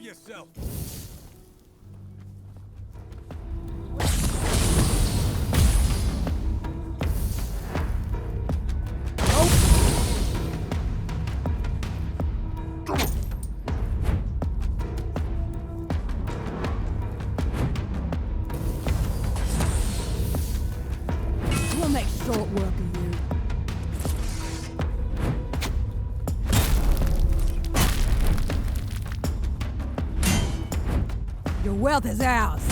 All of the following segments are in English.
yourself. We'll make short work of you. Your wealth is ours.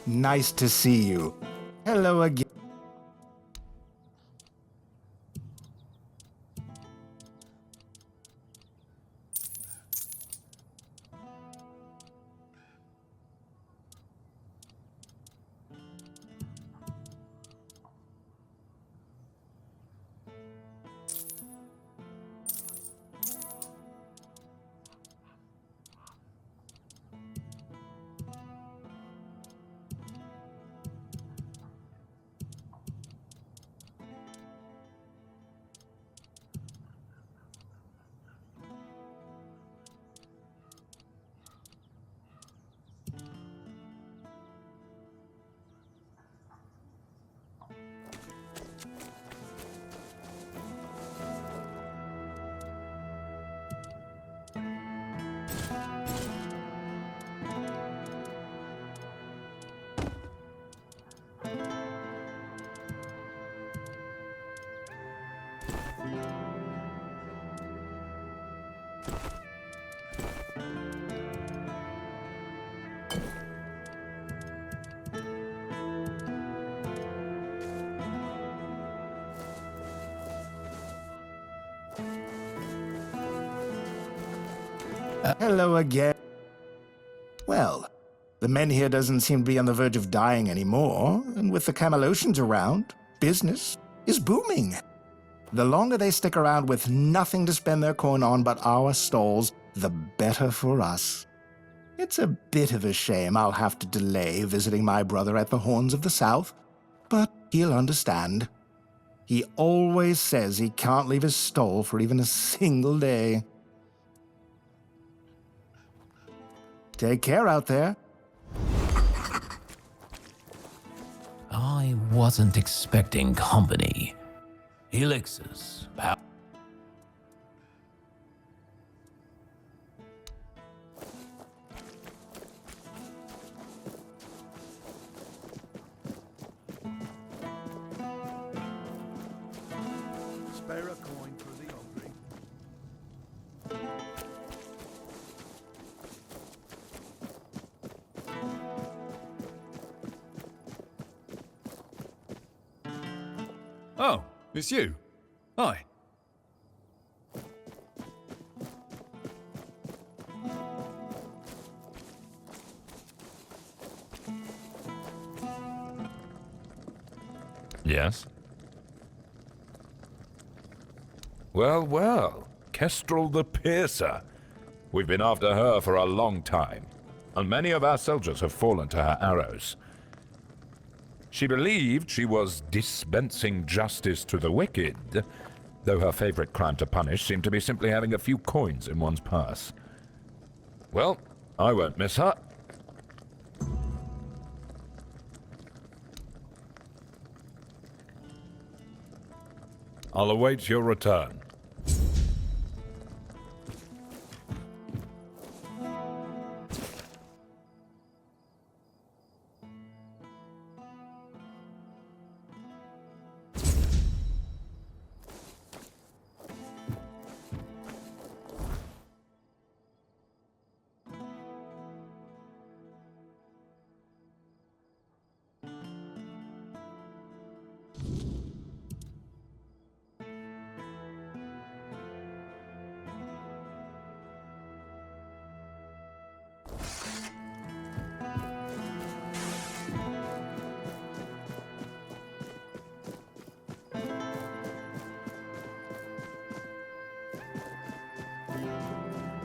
Nice to see you. Hello again. Hello again. Well, the men here doesn't seem to be on the verge of dying anymore, and with the Camelosians around, business is booming. The longer they stick around with nothing to spend their coin on but our stalls, the better for us. It's a bit of a shame I'll have to delay visiting my brother at the Horns of the South, but he'll understand. He always says he can't leave his stall for even a single day. Take care out there. I wasn't expecting company. Elixirs, spare a coin for the hungry. Oh, it's you. Hi. Yes? Well, well. Kestrel the Piercer. We've been after her for a long time, and many of our soldiers have fallen to her arrows. She believed she was dispensing justice to the wicked, though her favorite crime to punish seemed to be simply having a few coins in one's purse. Well, I won't miss her. I'll await your return.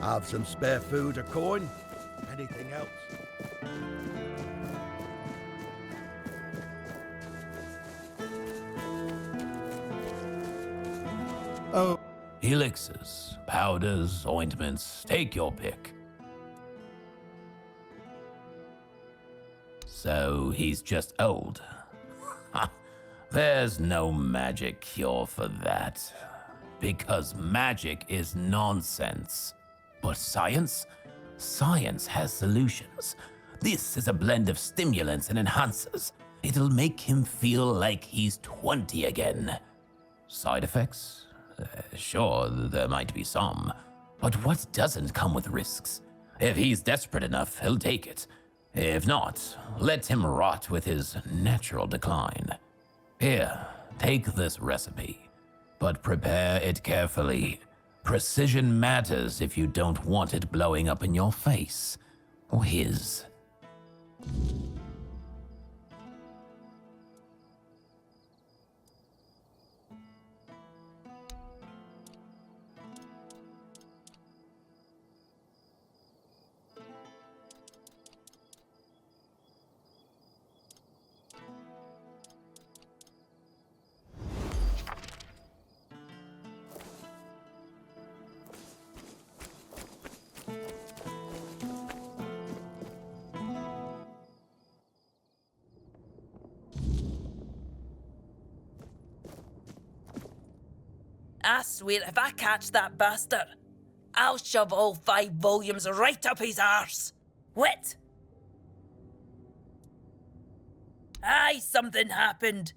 Have some spare food or coin? Anything else? Oh, elixirs, powders, ointments, take your pick. So he's just old. Ha! There's no magic cure for that. Because magic is nonsense. But science? Science has solutions. This is a blend of stimulants and enhancers. It'll make him feel like he's 20 again. Side effects? Sure, there might be some. But what doesn't come with risks? If he's desperate enough, he'll take it. If not, let him rot with his natural decline. Here, take this recipe, but prepare it carefully. Precision matters if you don't want it blowing up in your face, or his. I swear if I catch that bastard, I'll shove all 5 volumes right up his arse. What? Aye, something happened.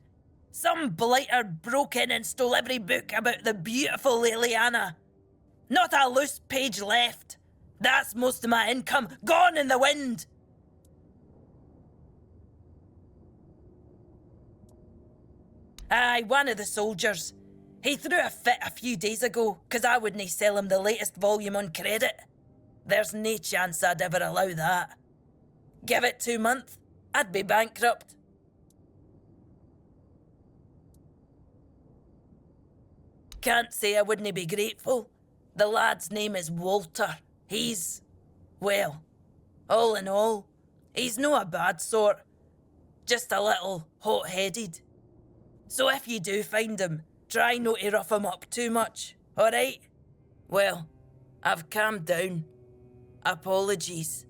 Some blighter broke in and stole every book about the beautiful Liliana. Not a loose page left. That's most of my income gone in the wind. Aye, one of the soldiers. He threw a fit a few days ago, 'cause I wouldn't sell him the latest volume on credit. There's no chance I'd ever allow that. Give it 2 months, I'd be bankrupt. Can't say I wouldn't be grateful. The lad's name is Walter. He's, well, all in all, he's no a bad sort. Just a little hot-headed. So if you do find him, try not to rough him up too much, alright? Well, I've calmed down. Apologies.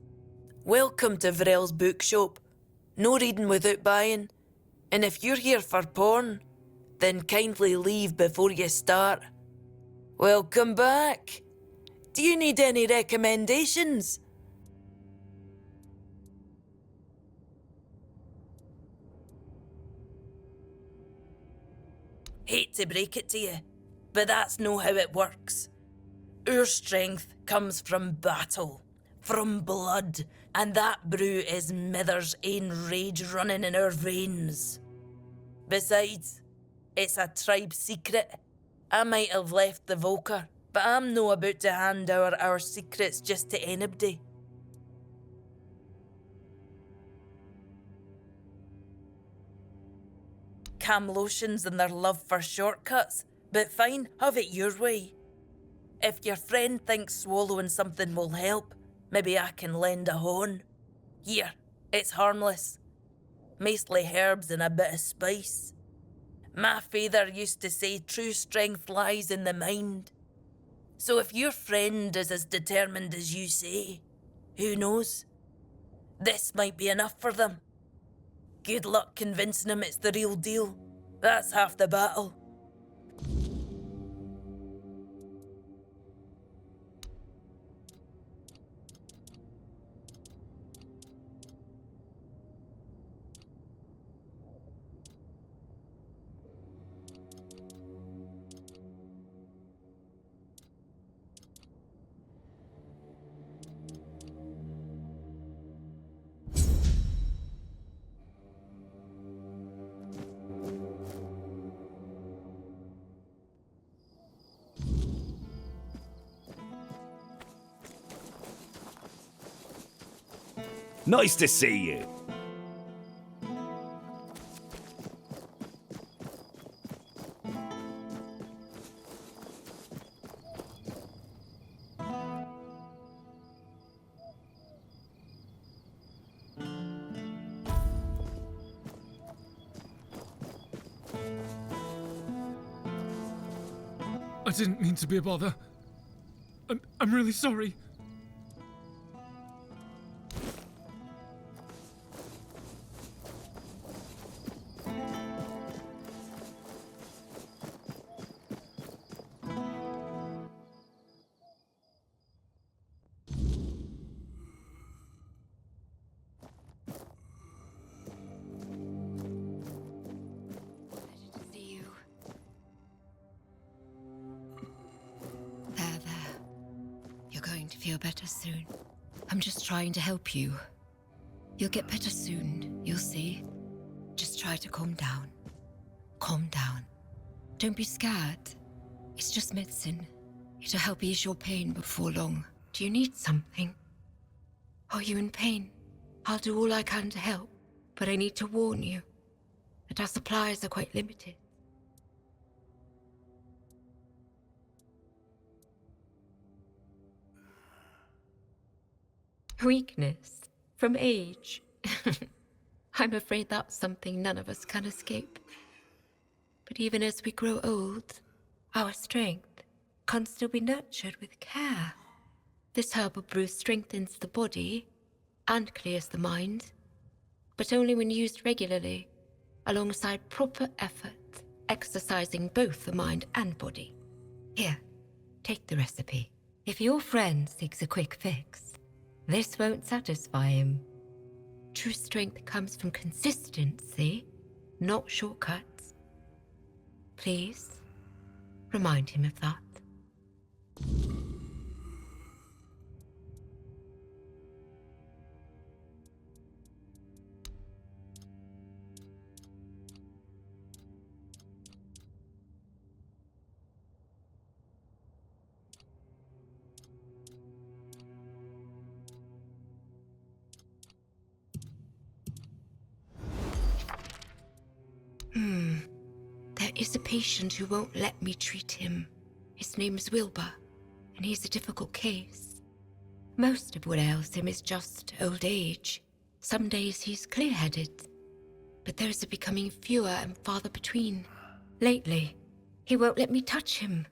Welcome to Vrel's bookshop. No reading without buying. And if you're here for porn, then kindly leave before you start. Welcome back. Do you need any recommendations? Hate to break it to you, but that's no how it works. Our strength comes from battle, from blood, and that brew is Mither's ain rage running in our veins. Besides, it's a tribe secret. I might have left the Volker, but I'm no about to hand our secrets just to anybody. Camlotions and their love for shortcuts, but fine, have it your way. If your friend thinks swallowing something will help, maybe I can lend a horn. Here, it's harmless. Mostly herbs and a bit of spice. My father used to say true strength lies in the mind. So if your friend is as determined as you say, who knows? This might be enough for them. Good luck convincing them it's the real deal. That's half the battle. Nice to see you. I didn't mean to be a bother. I'm really sorry. You're going to feel better soon. I'm just trying to help you. You'll get better soon, you'll see. Just try to calm down. Calm down. Don't be scared. It's just medicine. It'll help ease your pain before long. Do you need something? Are you in pain? I'll do all I can to help, but I need to warn you that our supplies are quite limited. Weakness from age. I'm afraid that's something none of us can escape. But even as we grow old, our strength can still be nurtured with care. This herbal brew strengthens the body and clears the mind, but only when used regularly, alongside proper effort, exercising both the mind and body. Here, take the recipe. If your friend seeks a quick fix, this won't satisfy him. True strength comes from consistency, not shortcuts. Please, remind him of that. There is a patient who won't let me treat him. His name's Wilbur, and he's a difficult case. Most of what ails him is just old age. Some days he's clear-headed, but those are becoming fewer and farther between. Lately, he won't let me touch him.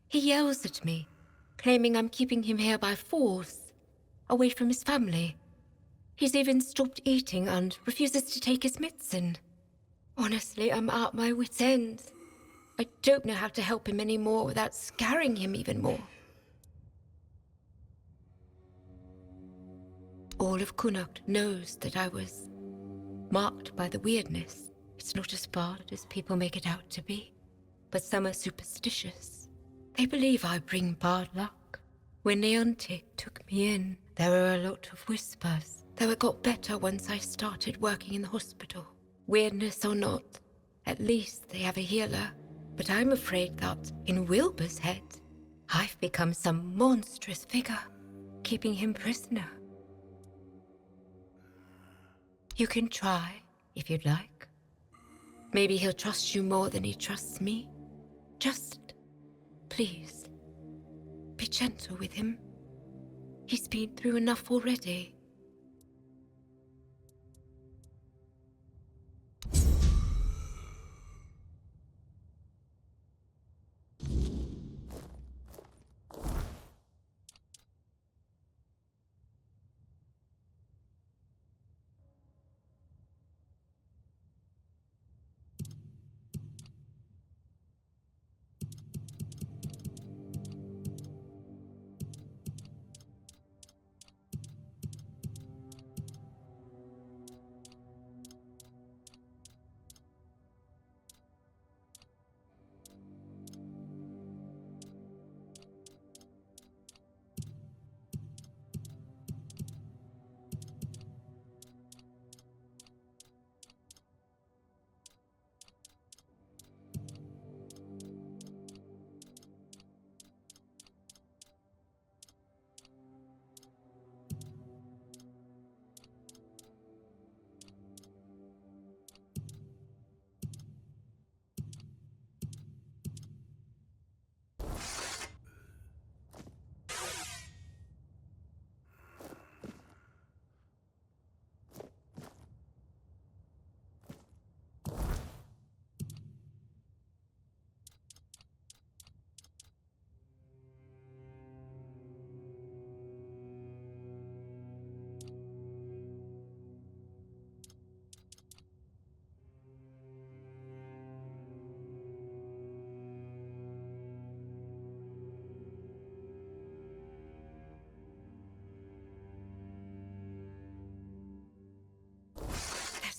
He yells at me, claiming I'm keeping him here by force, away from his family. He's even stopped eating and refuses to take his medicine. Honestly, I'm at my wit's end. I don't know how to help him anymore without scaring him even more. All of Connacht knows that I was marked by the Wyrdness. It's not as bad as people make it out to be, but some are superstitious. They believe I bring bad luck. When the undertake took me in, there were a lot of whispers, though it got better once I started working in the hospital. Wyrdness or not, at least they have a healer. But I'm afraid that, in Wilbur's head, I've become some monstrous figure, keeping him prisoner. You can try, if you'd like. Maybe he'll trust you more than he trusts me. Just, please, be gentle with him. He's been through enough already.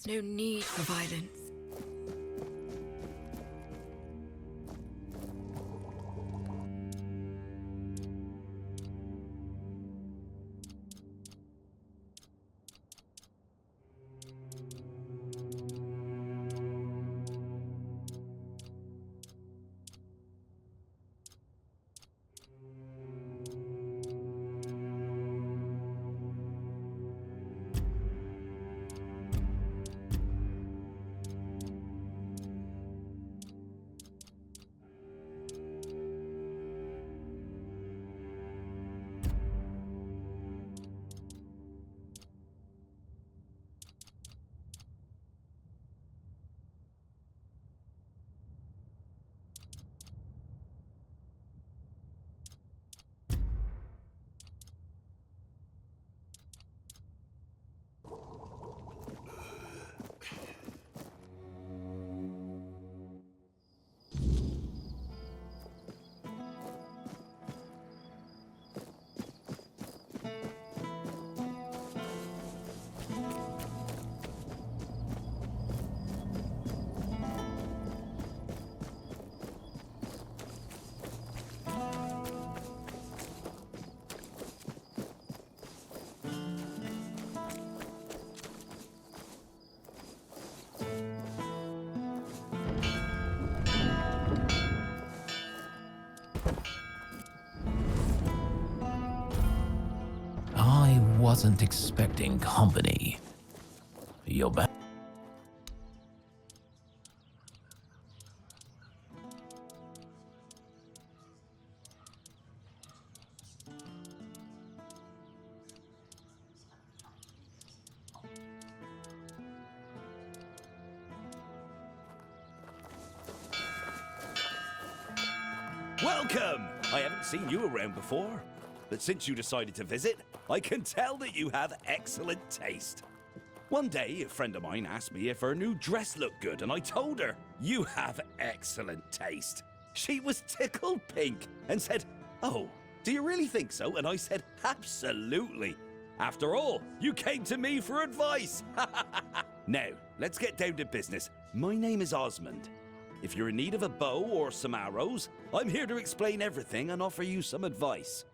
There's no need for violence. wasn't expecting company. You're back. Welcome! I haven't seen you around before, but since you decided to visit, I can tell that you have excellent taste. One day, a friend of mine asked me if her new dress looked good, and I told her, "You have excellent taste." She was tickled pink and said, "Oh, do you really think so?" And I said, "Absolutely. After all, you came to me for advice." Now, let's get down to business. My name is Osmond. If you're in need of a bow or some arrows, I'm here to explain everything and offer you some advice.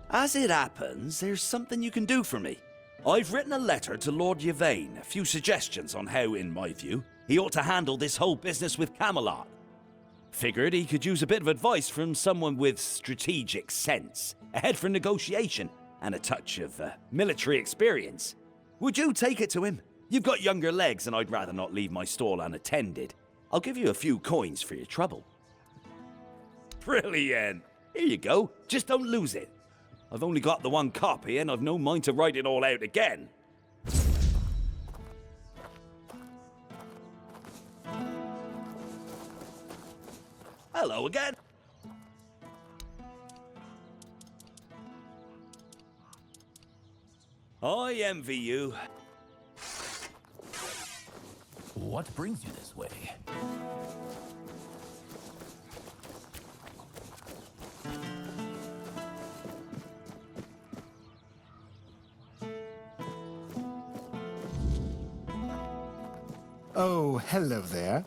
As it happens, there's something you can do for me. I've written a letter to Lord Yvain, a few suggestions on how, in my view, he ought to handle this whole business with Camelot. Figured he could use a bit of advice from someone with strategic sense, a head for negotiation, and a touch of military experience. Would you take it to him? You've got younger legs, and I'd rather not leave my stall unattended. I'll give you a few coins for your trouble. Brilliant! Here you go. Just don't lose it. I've only got the one copy, and I've no mind to write it all out again. Hello again. I envy you. What brings you this way? Oh, hello there.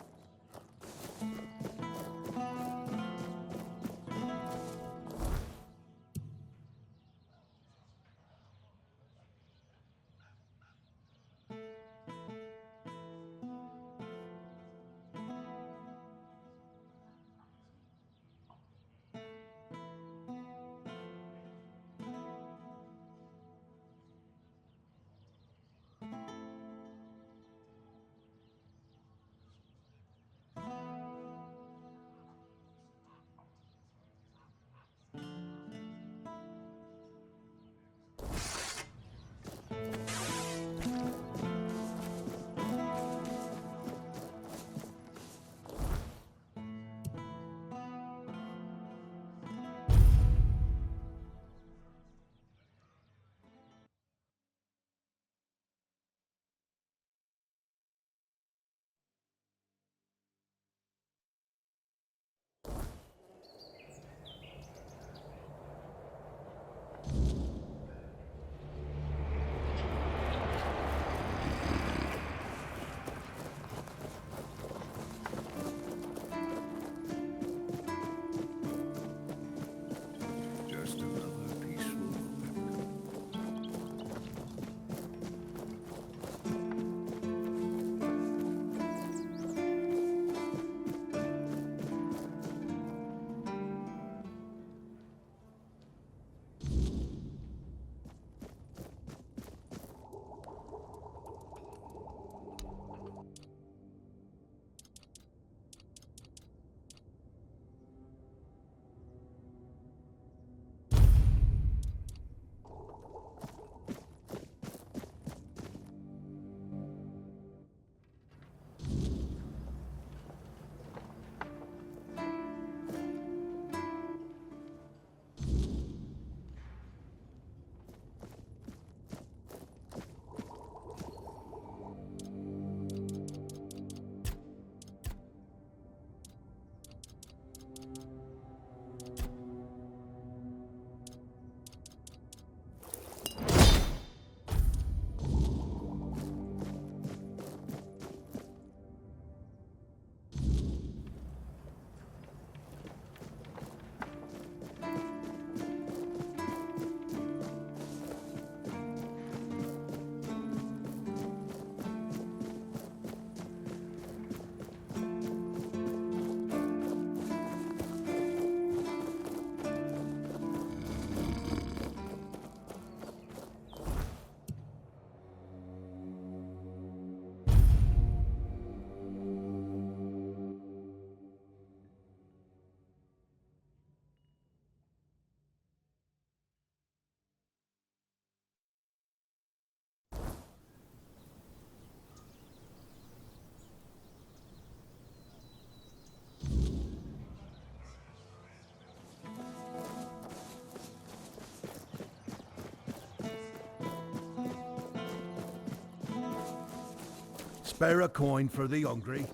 Spare a coin for the hungry.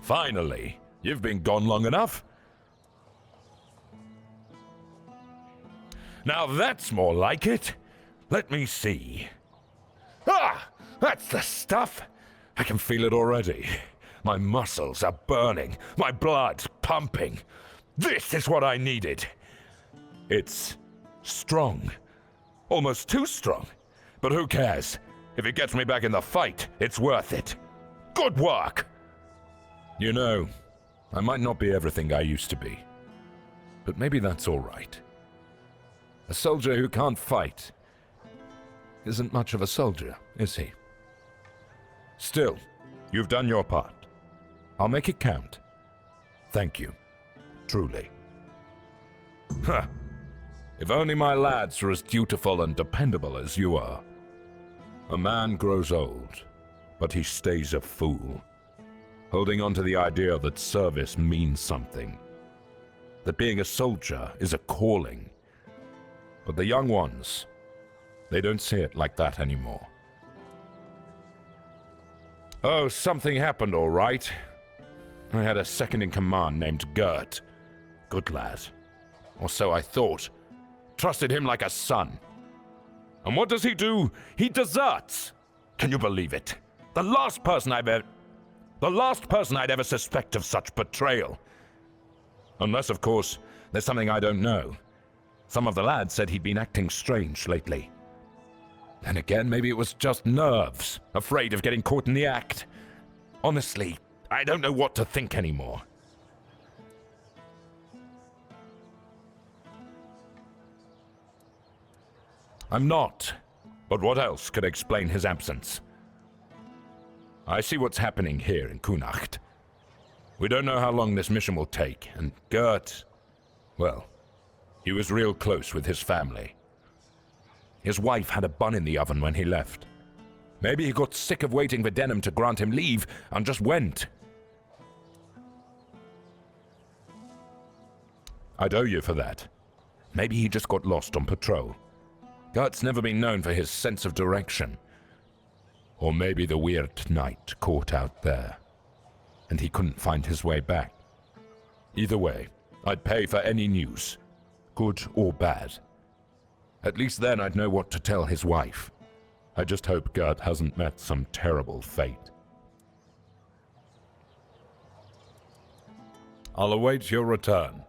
Finally, you've been gone long enough. Now that's more like it. Let me see. Ah! That's the stuff! I can feel it already. My muscles are burning, my blood's pumping. This is what I needed. It's strong. Almost too strong. But who cares? If it gets me back in the fight, it's worth it. Good work! You know, I might not be everything I used to be. But maybe that's all right. A soldier who can't fight isn't much of a soldier, is he? Still, you've done your part. I'll make it count. Thank you. Truly. Huh. If only my lads were as dutiful and dependable as you are. A man grows old, but he stays a fool, holding on to the idea that service means something, that being a soldier is a calling. But the young ones, they don't see it like that anymore. Oh, something happened all right. I had a second-in-command named Gert. Good lad. Or so I thought. Trusted him like a son. And what does he do? He deserts! Can you believe it? The last person I'd ever suspect of such betrayal. Unless, of course, there's something I don't know. Some of the lads said he'd been acting strange lately. Then again, maybe it was just nerves, afraid of getting caught in the act. Honestly, I don't know what to think anymore. I'm not. But what else could explain his absence? I see what's happening here in Kunacht. We don't know how long this mission will take, and Gert, well, he was real close with his family. His wife had a bun in the oven when he left. Maybe he got sick of waiting for Denham to grant him leave and just went. I'd owe you for that. Maybe he just got lost on patrol. Gert's never been known for his sense of direction. Or maybe the weird night caught out there, and he couldn't find his way back. Either way, I'd pay for any news, good or bad. At least then I'd know what to tell his wife. I just hope Gert hasn't met some terrible fate. I'll await your return.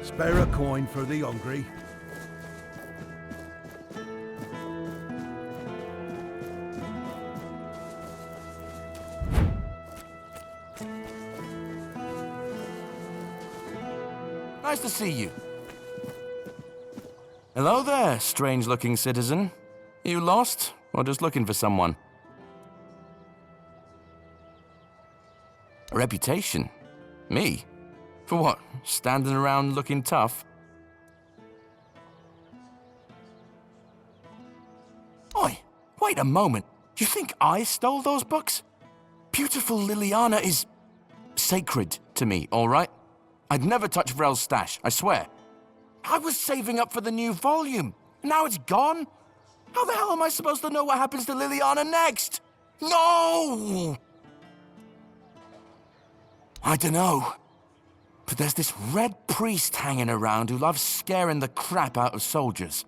Spare a coin for the hungry. Nice to see you. Hello there, strange-looking citizen. You lost, or just looking for someone? A reputation? Me? For what? Standing around looking tough? Oi, wait a moment. You think I stole those books? Beautiful Liliana is sacred to me, all right? I'd never touch Vrel's stash, I swear. I was saving up for the new volume. Now it's gone? How the hell am I supposed to know what happens to Liliana next? No! I dunno. But there's this red priest hanging around who loves scaring the crap out of soldiers.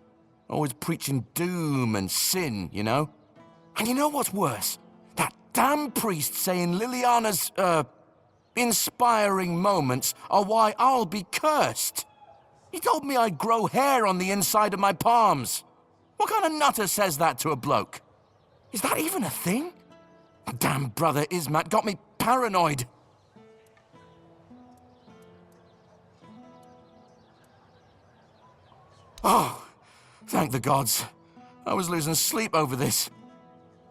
Always preaching doom and sin, you know? And you know what's worse? That damn priest saying Liliana's, inspiring moments are why I'll be cursed. He told me I'd grow hair on the inside of my palms. What kind of nutter says that to a bloke? Is that even a thing? Damn brother Ismat got me paranoid. Oh, thank the gods. I was losing sleep over this.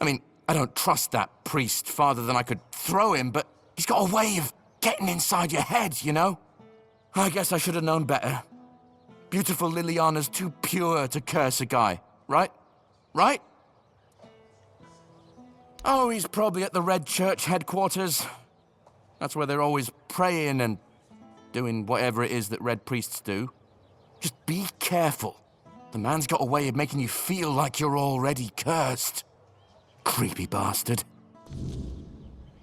I mean, I don't trust that priest farther than I could throw him, but he's got a way of getting inside your head, you know? I guess I should have known better. Beautiful Liliana's too pure to curse a guy, right? Right? Oh, he's probably at the Red Church headquarters. That's where they're always praying and doing whatever it is that Red Priests do. Just be careful. The man's got a way of making you feel like you're already cursed. Creepy bastard.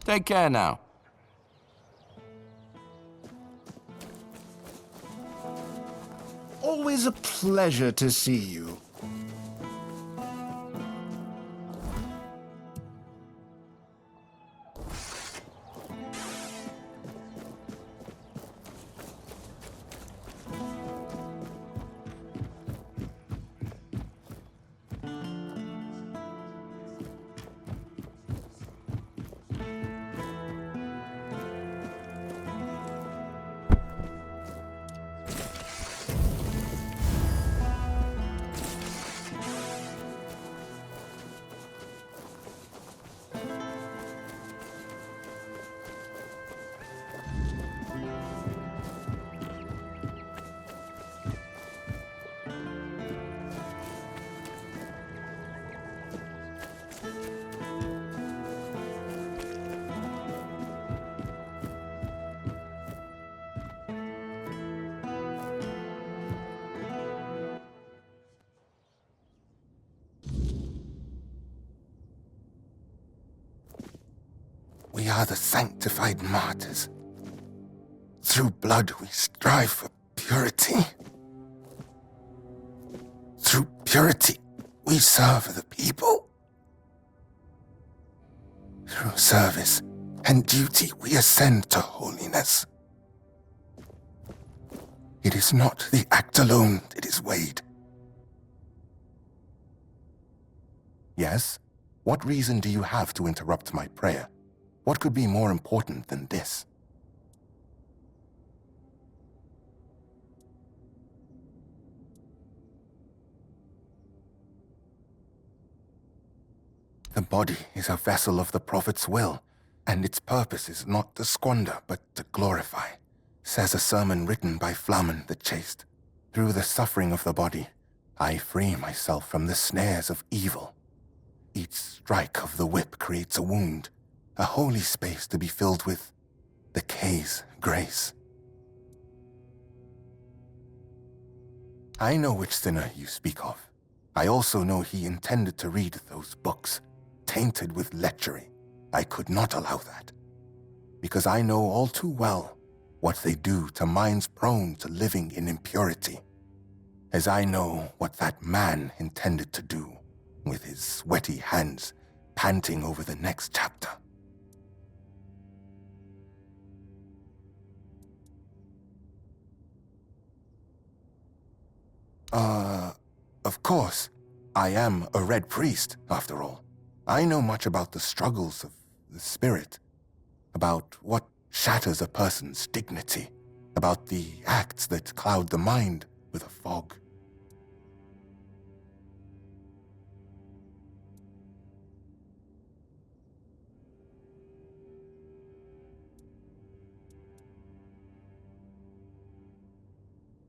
Take care now. Always a pleasure to see you. We are the sanctified martyrs. Through blood we strive for purity. Through purity we serve the people. Through service and duty we ascend to holiness. It is not the act alone that is weighed. Yes? What reason do you have to interrupt my prayer? What could be more important than this? The body is a vessel of the Prophet's will, and its purpose is not to squander, but to glorify, says a sermon written by Flamen the Chaste. Through the suffering of the body, I free myself from the snares of evil. Each strike of the whip creates a wound, a holy space to be filled with the K's grace. I know which sinner you speak of. I also know he intended to read those books, tainted with lechery. I could not allow that, because I know all too well what they do to minds prone to living in impurity, as I know what that man intended to do with his sweaty hands panting over the next chapter. Of course, I am a Red Priest, after all. I know much about the struggles of the spirit, about what shatters a person's dignity, about the acts that cloud the mind with a fog.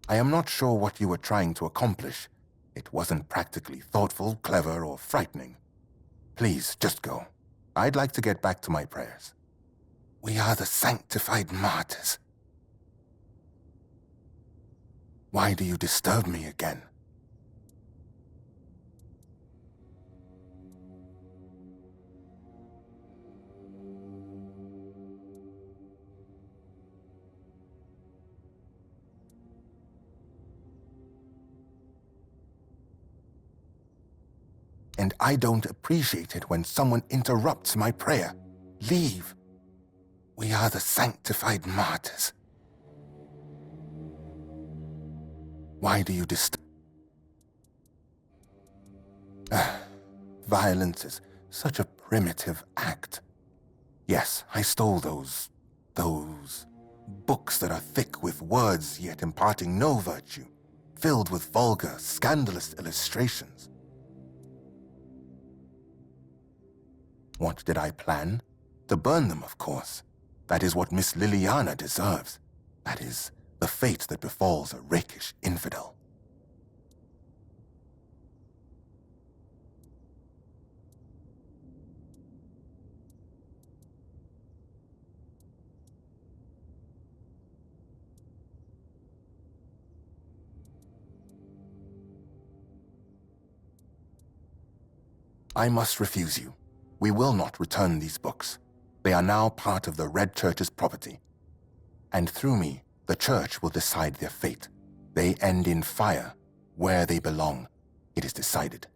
I am not sure what you were trying to accomplish. It wasn't practically thoughtful, clever, or frightening. Please, just go. I'd like to get back to my prayers. We are the sanctified martyrs. Why do you disturb me again? and I don't appreciate it when someone interrupts my prayer. Leave. We are the sanctified martyrs. Why do you Violence is such a primitive act. Yes, I stole those books that are thick with words yet imparting no virtue, filled with vulgar, scandalous illustrations. What did I plan? To burn them, of course. That is what Miss Liliana deserves. That is the fate that befalls a rakish infidel. I must refuse you. We will not return these books. They are now part of the Red Church's property. And through me, the Church will decide their fate. They end in fire, where they belong. It is decided.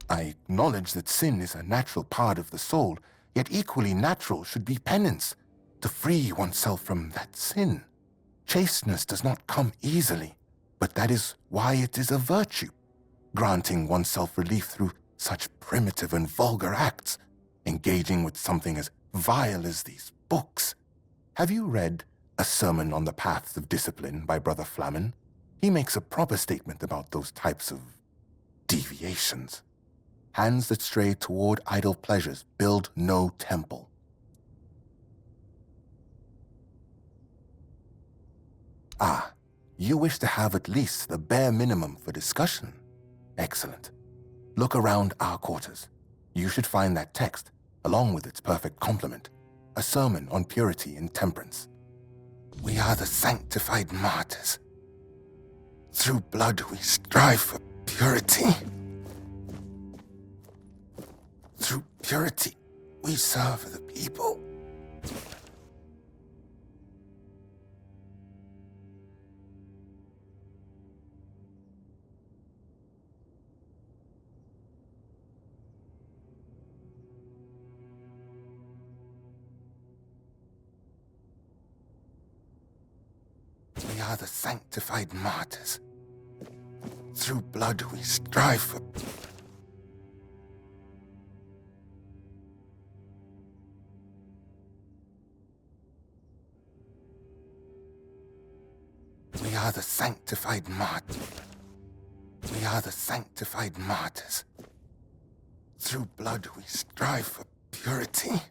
I acknowledge that sin is a natural part of the soul, yet equally natural should be penance, to free oneself from that sin. Chasteness does not come easily, but that is why it is a virtue. Granting oneself relief through such primitive and vulgar acts, engaging with something as vile as these books. Have you read A Sermon on the Paths of Discipline by Brother Flamen? He makes a proper statement about those types of deviations. Hands that stray toward idle pleasures build no temple. Ah, you wish to have at least the bare minimum for discussion. Excellent. Look around our quarters. You should find that text, along with its perfect complement, a sermon on purity and temperance. We are the sanctified martyrs. Through blood we strive for purity. Through purity we serve the people. We are the sanctified martyrs. Through blood we strive for... We are the sanctified martyrs. We are the sanctified martyrs. Through blood we strive for purity.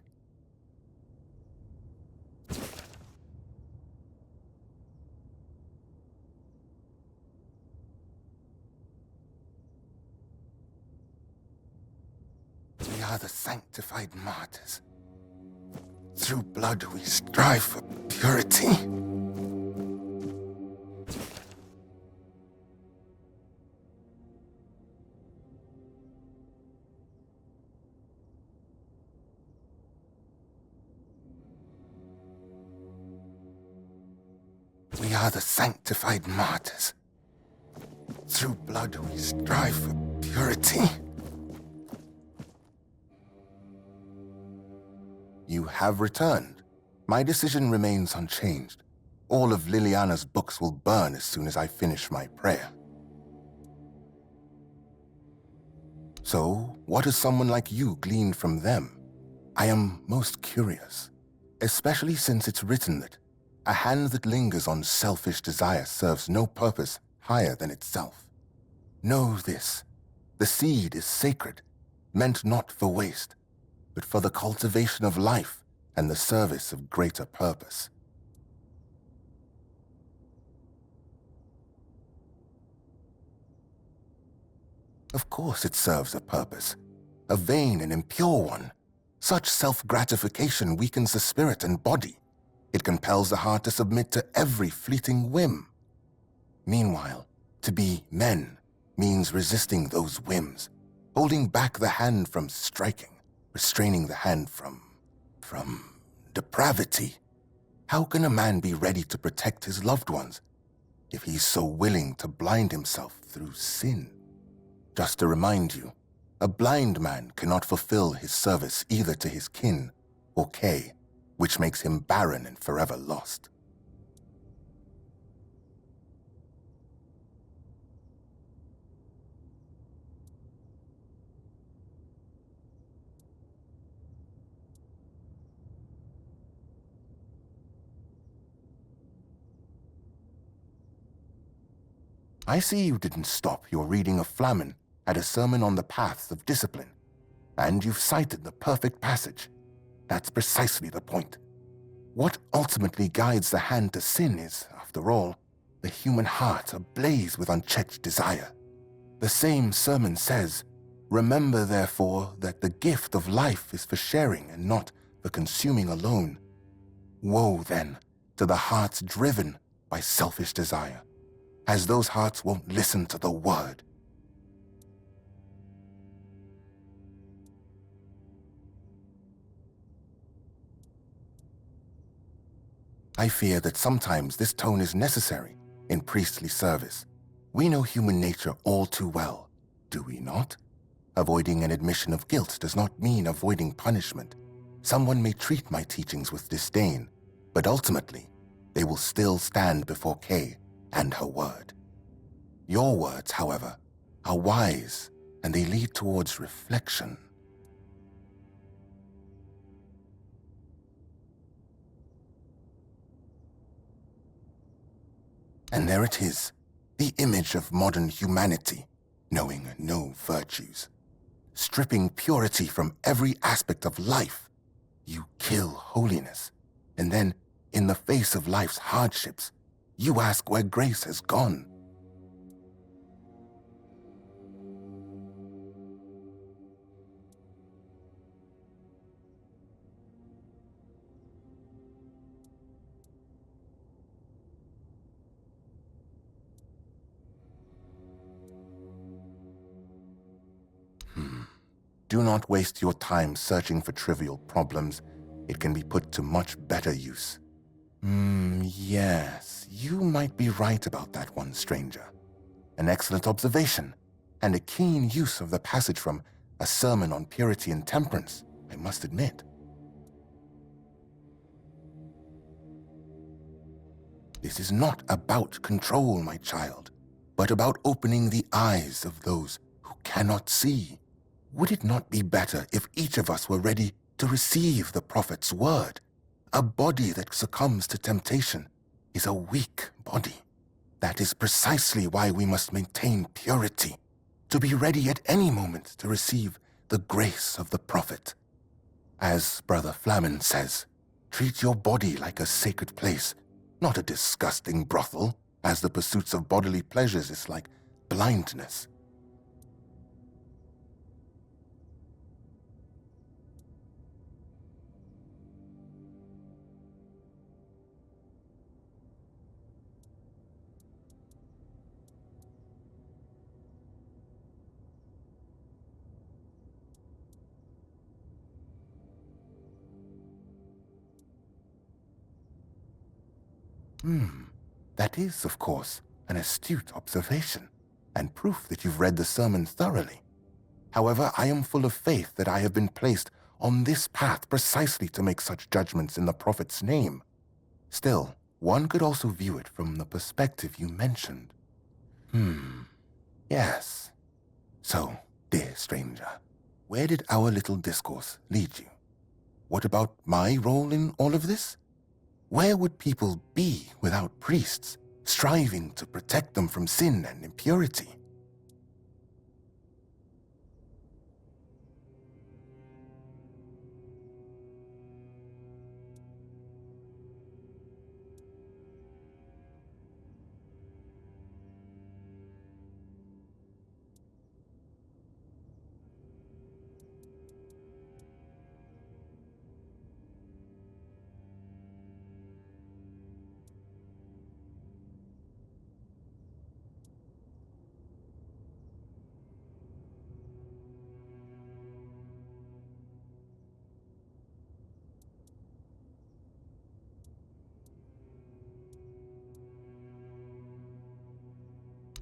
We are the sanctified martyrs. Through blood we strive for purity. We are the sanctified martyrs. Through blood we strive for purity. You have returned. My decision remains unchanged. All of Liliana's books will burn as soon as I finish my prayer. So, what has someone like you gleaned from them? I am most curious, especially since it's written that a hand that lingers on selfish desire serves no purpose higher than itself. Know this, the seed is sacred, meant not for waste, but for the cultivation of life and the service of greater purpose. Of course it serves a purpose, a vain and impure one. Such self-gratification weakens the spirit and body. It compels the heart to submit to every fleeting whim. Meanwhile, to be men means resisting those whims, holding back the hand from striking, restraining the hand from depravity. How can a man be ready to protect his loved ones if he's so willing to blind himself through sin. Just to remind you, a blind man cannot fulfill his service either to his kin or Kay, which makes him barren and forever lost. I see you didn't stop your reading of Flamen at a sermon on the paths of discipline, and you've cited the perfect passage. That's precisely the point. What ultimately guides the hand to sin is, after all, the human heart ablaze with unchecked desire. The same sermon says, "Remember, therefore, that the gift of life is for sharing and not for consuming alone." Woe, then, to the hearts driven by selfish desire, as those hearts won't listen to the word. I fear that sometimes this tone is necessary in priestly service. We know human nature all too well, do we not? Avoiding an admission of guilt does not mean avoiding punishment. Someone may treat my teachings with disdain, but ultimately, they will still stand before Kay and her word. Your words, however, are wise, and they lead towards reflection. And there it is, the image of modern humanity, knowing no virtues. Stripping purity from every aspect of life, you kill holiness. And then, in the face of life's hardships, you ask where grace has gone. Do not waste your time searching for trivial problems. It can be put to much better use. Yes, you might be right about that one, stranger. An excellent observation, and a keen use of the passage from A Sermon on Purity and Temperance, I must admit. This is not about control, my child, but about opening the eyes of those who cannot see. Would it not be better if each of us were ready to receive the prophet's word? A body that succumbs to temptation is a weak body. That is precisely why we must maintain purity, to be ready at any moment to receive the grace of the prophet. As Brother Flamen says, treat your body like a sacred place, not a disgusting brothel, as the pursuits of bodily pleasures is like blindness. That is, of course, an astute observation, and proof that you've read the sermon thoroughly. However, I am full of faith that I have been placed on this path precisely to make such judgments in the prophet's name. Still, one could also view it from the perspective you mentioned. Yes. So, dear stranger, where did our little discourse lead you? What about my role in all of this? Where would people be without priests, striving to protect them from sin and impurity?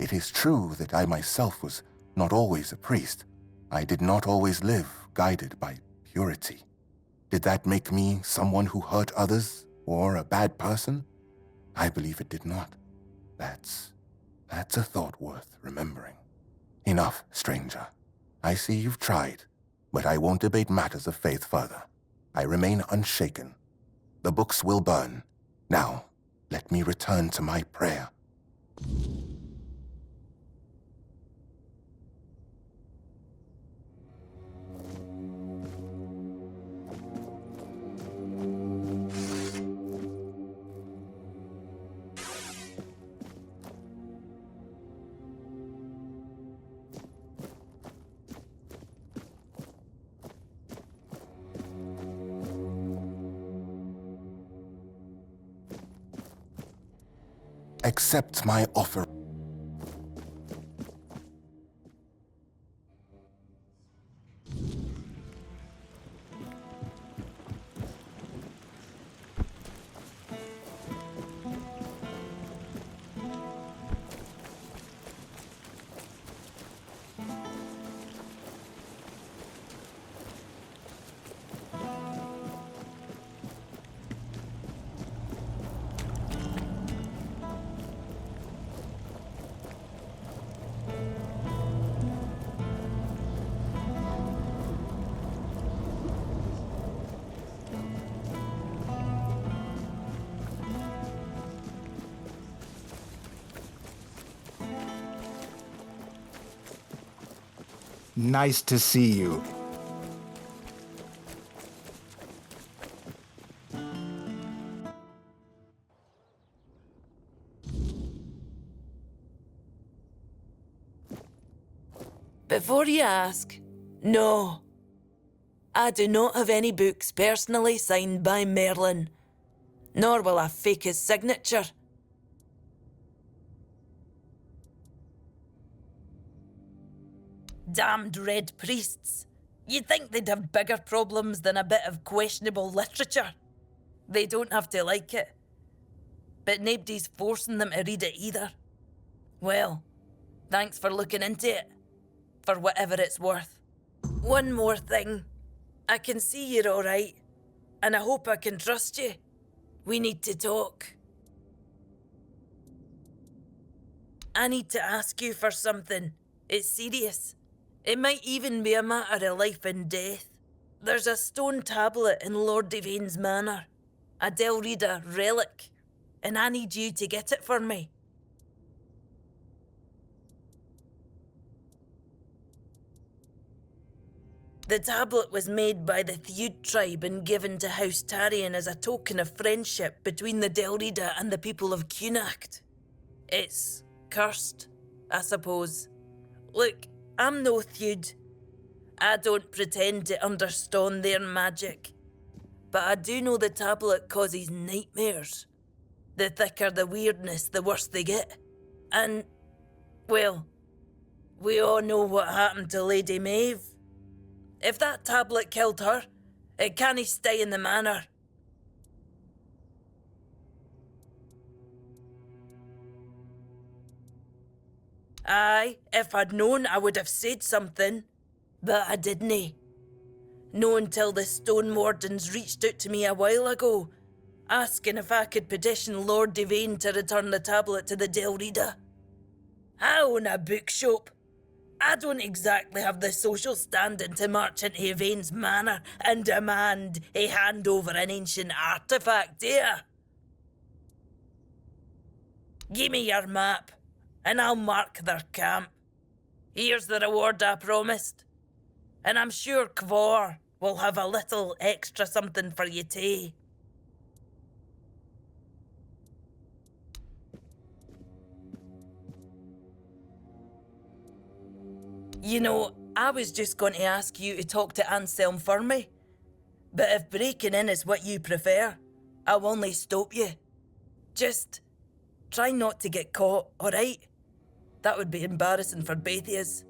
It is true that I myself was not always a priest. I did not always live guided by purity. Did that make me someone who hurt others or a bad person? I believe it did not. That's a thought worth remembering. Enough, stranger. I see you've tried, but I won't debate matters of faith further. I remain unshaken. The books will burn. Now, let me return to my prayer. Accept my offer. Nice to see you. Before you ask, no. I do not have any books personally signed by Merlin, nor will I fake his signature. Damned red priests. You'd think they'd have bigger problems than a bit of questionable literature. They don't have to like it. But nobody's forcing them to read it either. Well, thanks for looking into it. For whatever it's worth. One more thing. I can see you're alright. And I hope I can trust you. We need to talk. I need to ask you for something. It's serious. It might even be a matter of life and death. There's a stone tablet in Lord Devaine's manor. A Delrida relic. And I need you to get it for me. The tablet was made by the Theud tribe and given to House Tarion as a token of friendship between the Delrida and the people of Cunacht. It's cursed, I suppose. Look, I'm no Theud. I don't pretend to understand their magic. But I do know the tablet causes nightmares. The thicker the Wyrdness, the worse they get. And, well, we all know what happened to Lady Maeve. If that tablet killed her, it can't stay in the manor. Aye, if I'd known, I would have said something. But I didn't. No until the Stone Wardens reached out to me a while ago, asking if I could petition Lord Devaine to return the tablet to the Delrida. I own a bookshop. I don't exactly have the social standing to march into Yvain's manor and demand he hand over an ancient artifact, do ya? Give me your map, and I'll mark their camp. Here's the reward I promised. And I'm sure Kvor will have a little extra something for you too. You know, I was just going to ask you to talk to Anselm for me. But if breaking in is what you prefer, I'll only stop you. Just try not to get caught, alright? That would be embarrassing for both of us.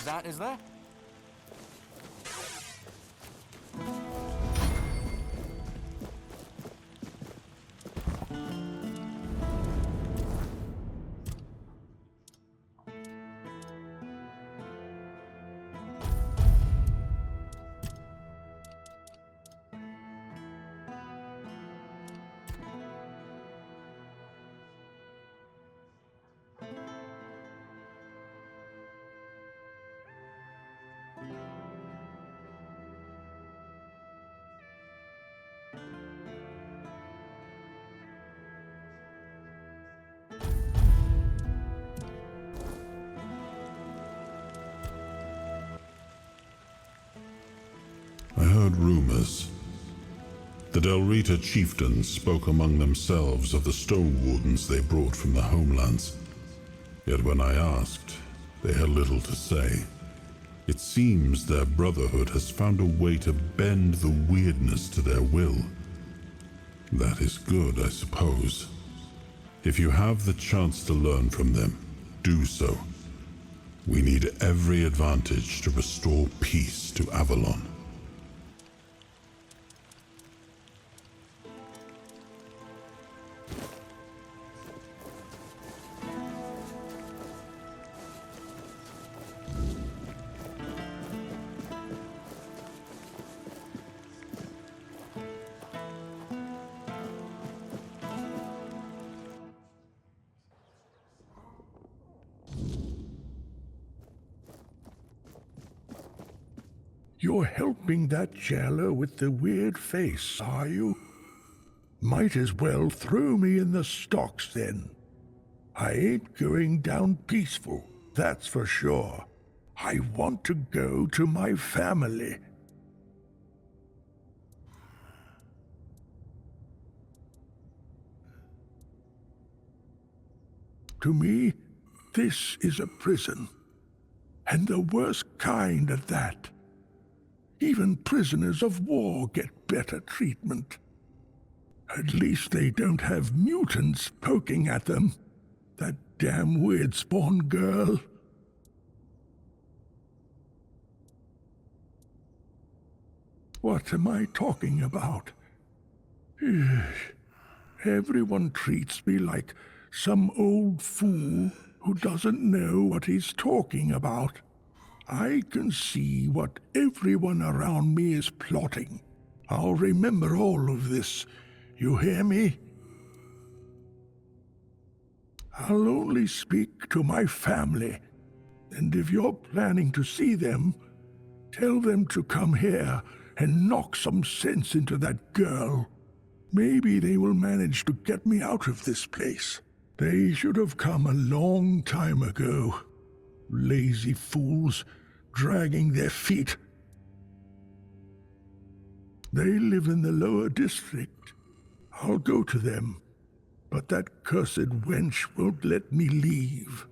that, is there? I heard rumors. The Delrita chieftains spoke among themselves of the stone wardens they brought from the homelands. Yet when I asked, they had little to say. It seems their brotherhood has found a way to bend the Wyrdness to their will. That is good, I suppose. If you have the chance to learn from them, do so. We need every advantage to restore peace to Avalon. You're helping that jailer with the weird face, are you? Might as well throw me in the stocks then. I ain't going down peaceful, that's for sure. I want to go to my family. To me, this is a prison. And the worst kind at that. Even prisoners of war get better treatment. At least they don't have mutants poking at them. That damn weird spawn girl. What am I talking about? Everyone treats me like some old fool who doesn't know what he's talking about. I can see what everyone around me is plotting. I'll remember all of this. You hear me? I'll only speak to my family. And if you're planning to see them, tell them to come here and knock some sense into that girl. Maybe they will manage to get me out of this place. They should have come a long time ago. Lazy fools, dragging their feet. They live in the lower district. I'll go to them, but that cursed wench won't let me leave.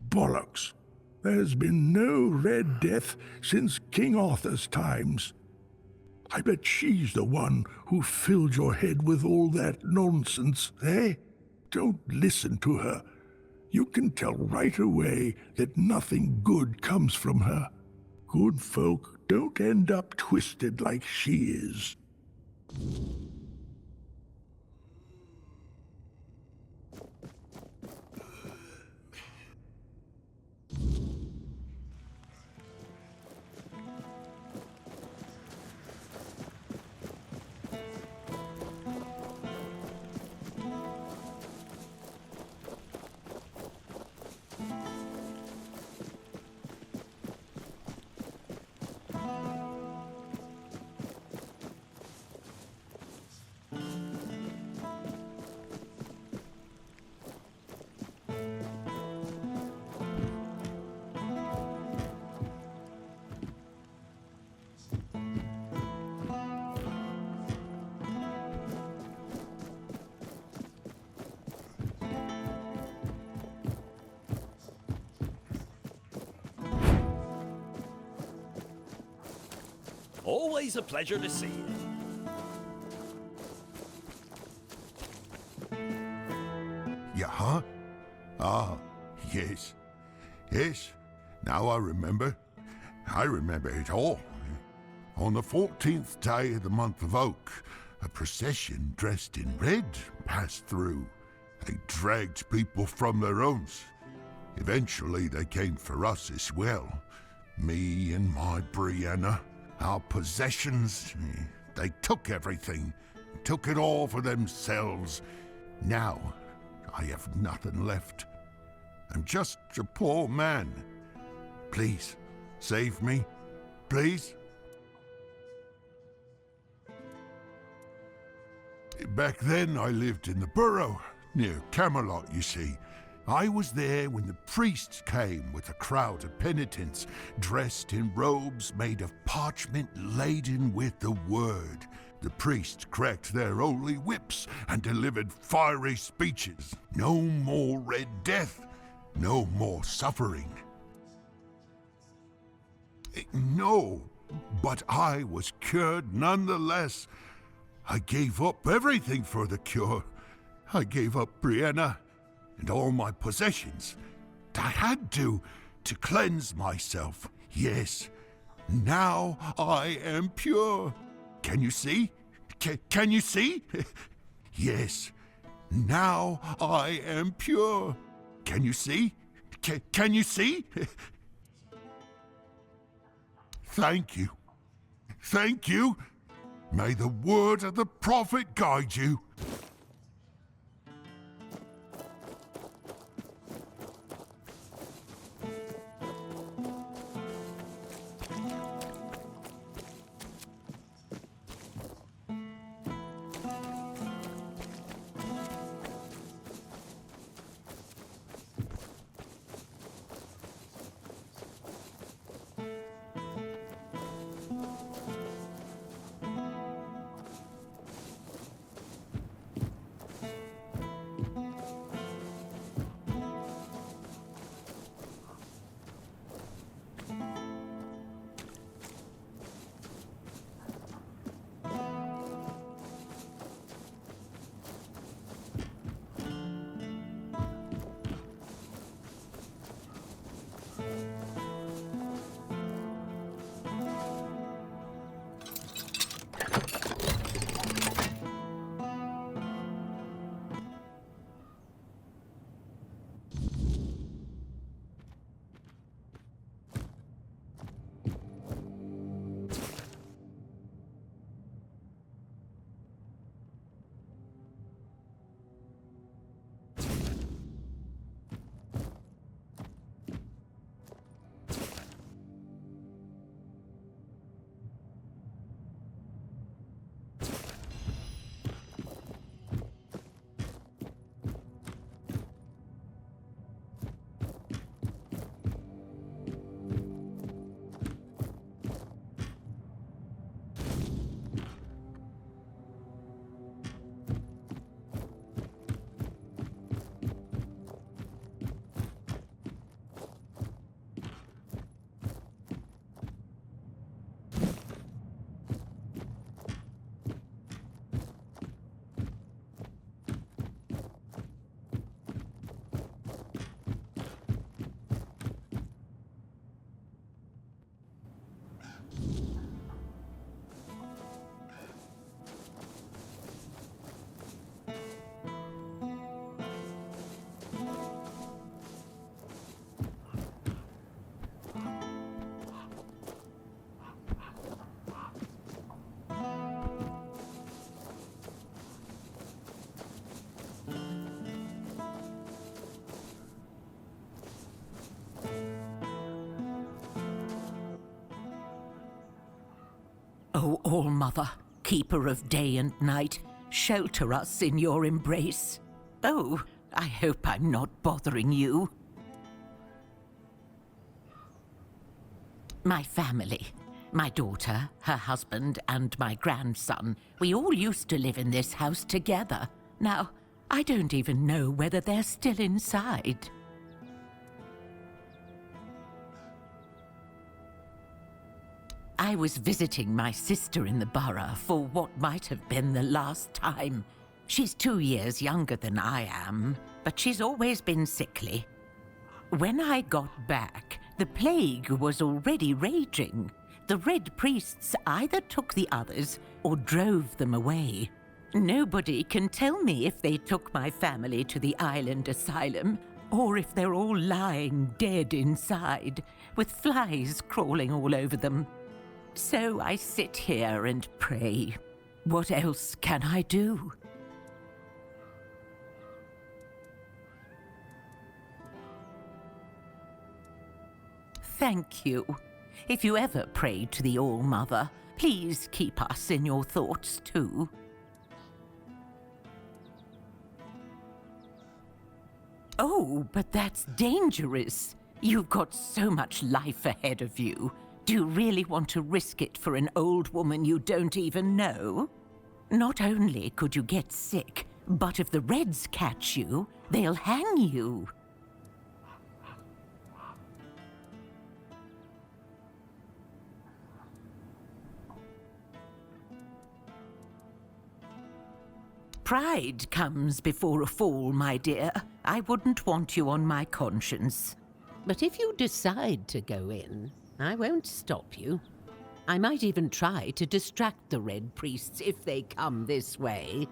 Bollocks! There's been no Red Death since King Arthur's times. I bet she's the one who filled your head with all that nonsense, eh? Don't listen to her. You can tell right away that nothing good comes from her. Good folk don't end up twisted like she is. Always a pleasure to see you. Ah, yes. Yes, now I remember. I remember it all. On the 14th day of the month of Oak, a procession dressed in red passed through. They dragged people from their homes. Eventually they came for us as well. Me and my Brianna, our possessions. They took everything, took it all for themselves. Now I have nothing left. I'm just a poor man. Please, save me. Please. Back then I lived in the borough, near Camelot, you see. I was there when the priests came with a crowd of penitents, dressed in robes made of parchment laden with the word. The priests cracked their holy whips and delivered fiery speeches. No more Red Death, no more suffering. No, but I was cured nonetheless. I gave up everything for the cure. I gave up Brianna and all my possessions. I had to cleanse myself. Yes, now I am pure. Can you see? Can you see? Yes, now I am pure. Can you see? Can you see? Thank you. Thank you. May the word of the prophet guide you. O All-Mother, keeper of day and night, shelter us in your embrace. Oh, I hope I'm not bothering you. My family, my daughter, her husband, and my grandson, we all used to live in this house together. Now, I don't even know whether they're still inside. I was visiting my sister in the borough for what might have been the last time. She's 2 years younger than I am. but she's always been sickly. When I got back, the plague was already raging. The Red Priests either took the others or drove them away. Nobody can tell me if they took my family to the island asylum, or if they're all lying dead inside, with flies crawling all over them. So I sit here and pray. What else can I do? Thank you. If you ever pray to the All-Mother, please keep us in your thoughts too. Oh, but that's dangerous. You've got so much life ahead of you. Do you really want to risk it for an old woman you don't even know? Not only could you get sick, but if the Reds catch you, they'll hang you. Pride comes before a fall, my dear. I wouldn't want you on my conscience. But if you decide to go in, I won't stop you. I might even try to distract the Red Priests if they come this way.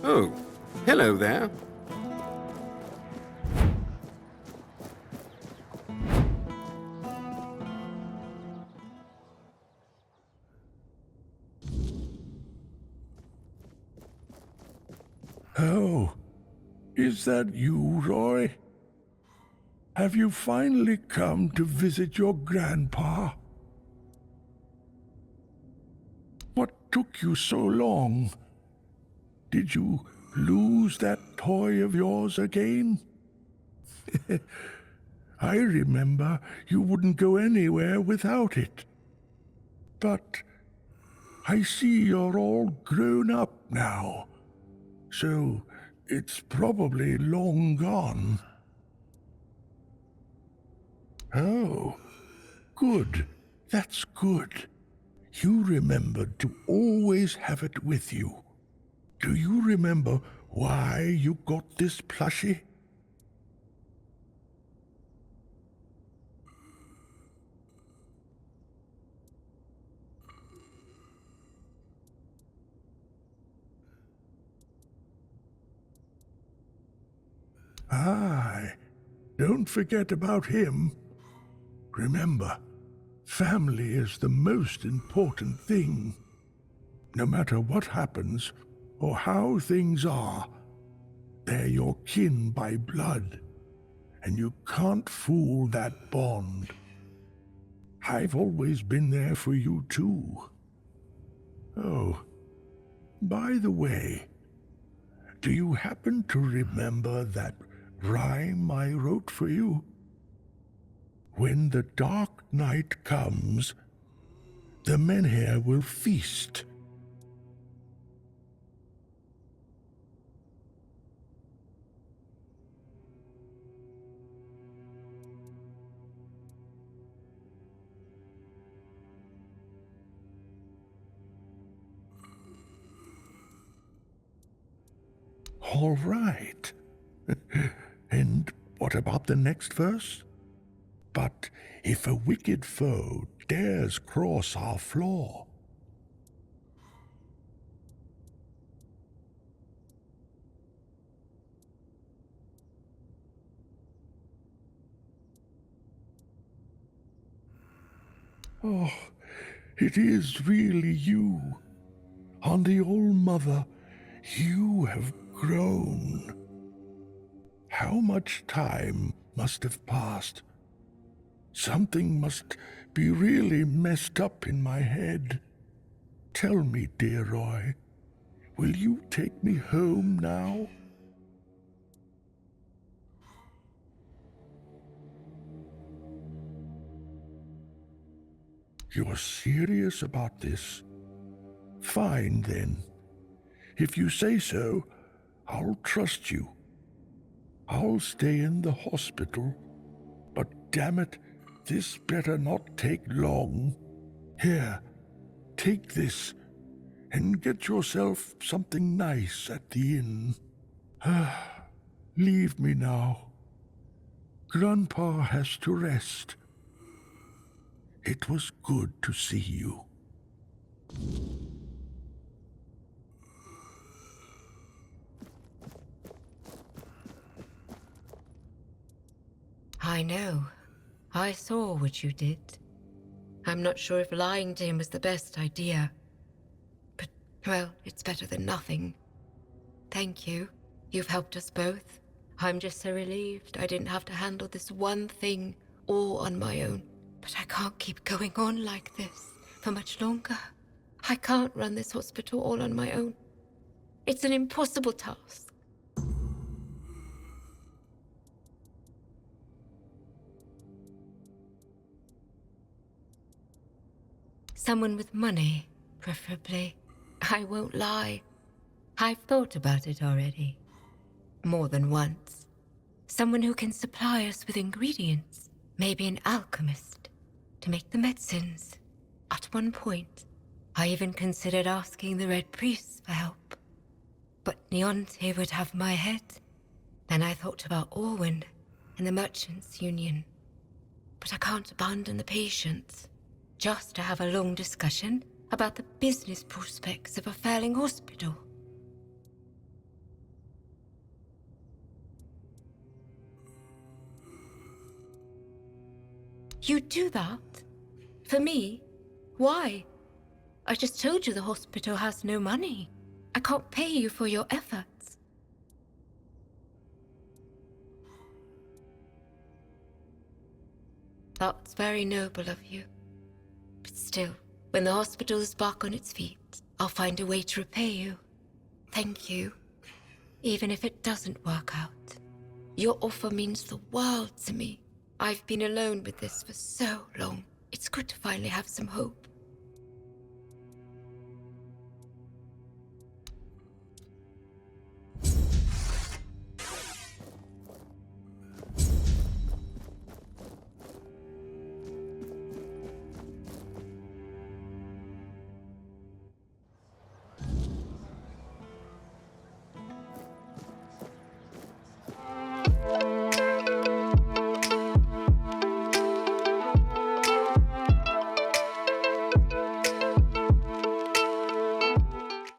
Oh, hello there. Oh, is that you, Roy? Have you finally come to visit your grandpa? What took you so long? Did you lose that toy of yours again? I remember you wouldn't go anywhere without it. But I see you're all grown up now, so it's probably long gone. Oh, good. That's good. You remembered to always have it with you. Do you remember why you got this plushie? Aye, don't forget about him. Remember, family is the most important thing. No matter what happens, or how things are, they're your kin by blood, and you can't fool that bond. I've always been there for you too. Oh, by the way, do you happen to remember that rhyme I wrote for you? When the dark night comes, the menhir will feast. All right. And what about the next verse? But if a wicked foe dares cross our floor, Oh, it is really you. On the Old Mother, you have grown. How much time must have passed? Something must be really messed up in my head. Tell me, dear Roy, will you take me home now? You're serious about this? Fine, then. If you say so, I'll trust you. I'll stay in the hospital, but damn it, this better not take long. Here, take this, and get yourself something nice at the inn. Leave me now. Grandpa has to rest. It was good to see you. I know. I saw what you did. I'm not sure if lying to him was the best idea. But, well, it's better than nothing. Thank you. You've helped us both. I'm just so relieved I didn't have to handle this one thing all on my own. But I can't keep going on like this for much longer. I can't run this hospital all on my own. It's an impossible task. Someone with money, preferably. I won't lie. I've thought about it already. More than once. Someone who can supply us with ingredients. Maybe an alchemist to make the medicines. At one point, I even considered asking the Red Priests for help. But Neonte would have my head. Then I thought about Orwin and the Merchants' Union. But I can't abandon the patients. Just to have a long discussion about the business prospects of a failing hospital. You do that? For me? Why? I just told you the hospital has no money. I can't pay you for your efforts. That's very noble of you. But still, when the hospital is back on its feet, I'll find a way to repay you. Thank you. Even if it doesn't work out. Your offer means the world to me. I've been alone with this for so long. It's good to finally have some hope.